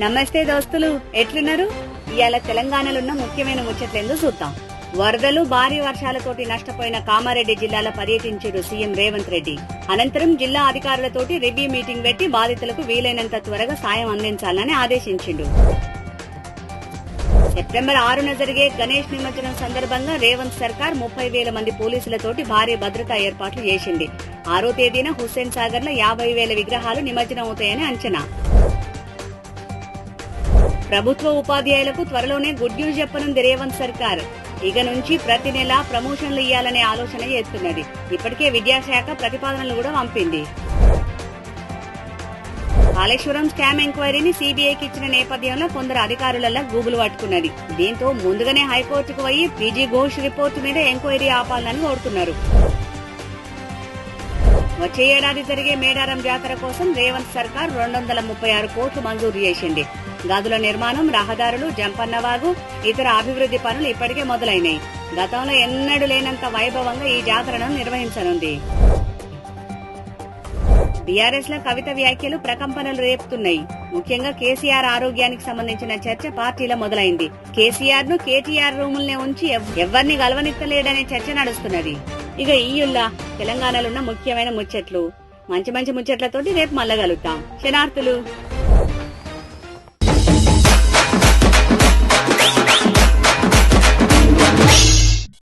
నమస్తే దోస్తులు, ఎట్లున్నారు? ఇవాళ తెలంగాణలో ఉన్న ముఖ్యమైన ముచ్చట్లేందో చూద్దాం. వరదలు, భారీ వర్షాలతోటి నష్టపోయిన కామారెడ్డి జిల్లాలో పర్యటించారు సీఎం రేవంత్ రెడ్డి. అనంతరం జిల్లా అధికారులతోటి రివ్యూ మీటింగ్ పెట్టి బాధితులకు వీలైనంత త్వరగా సాయం అందించాలని ఆదేశించిండు. సెప్టెంబర్ 6న జరిగే గణేష్ నిమజ్జనం సందర్భంగా రేవంత్ సర్కార్ 30,000 మంది పోలీసులతోటి భారీ భద్రతా ఏర్పాట్లు చేసింది. 6వ తేదీన హుస్సేన్ సాగర్ లో 50,000 విగ్రహాలు నిమజ్జనం అవుతాయని అంచనా. ప్రభుత్వ ఉపాధ్యాయులకు త్వరలోనే గుడ్ న్యూస్ చెప్పనుంది రేవంత్ సర్కార్. ఇక నుంచి ప్రతి నెల ప్రమోషన్లు ఇవ్వాలనే ఆలోచన చేస్తున్నది. ఇప్పటికే విద్యాశాఖ ప్రతిపాదనలు కూడా పంపింది. కాళేశ్వరం స్కామ్ ఎంక్వైరీని సీబీఐకి ఇచ్చిన నేపథ్యంలో కొందరు అధికారులలో గూగుల్ పట్టుకున్నది. దీంతో ముందుగానే హైకోర్టుకు పోయి పీజీ ఘోష్ రిపోర్టు మీద ఎంక్వైరీ ఆపాలని కోరుతున్నారు. వచ్చే ఏడాది జరిగే మేడారం జాతర కోసం రేవంత్ సర్కార్ 236 కోట్లు మంజూరు చేసింది. గదుల నిర్మాణం, రహదారులు, జంపన్నవాగు, ఇతర అభివృద్ది పనులు ఇప్పటికే మొదలైనాయి. గతంలో ఎన్నడూ లేనంత వైభవంగా ఈ జాతరను నిర్వహించనుంది. టీఆర్ఎస్ లో కవిత వ్యాఖ్యలు ప్రకంపనలు రేపుతున్నాయి. ముఖ్యంగా కేసీఆర్ ఆరోగ్యానికి సంబంధించిన చర్చ పార్టీలో మొదలైంది. కేసీఆర్ ను కేటీఆర్ రూముల్నే ఉంచి ఎవరిని గలవనిత్తలేడనే చర్చ నడుస్తున్నది. ఇక ఈయుల్లా తెలంగాణలో ఉన్న ముఖ్యమైన ముచ్చట్లు. మంచి మంచి ముచ్చట్లతోటి రేపు మళ్ళా కలుద్దాం. శనార్థులు.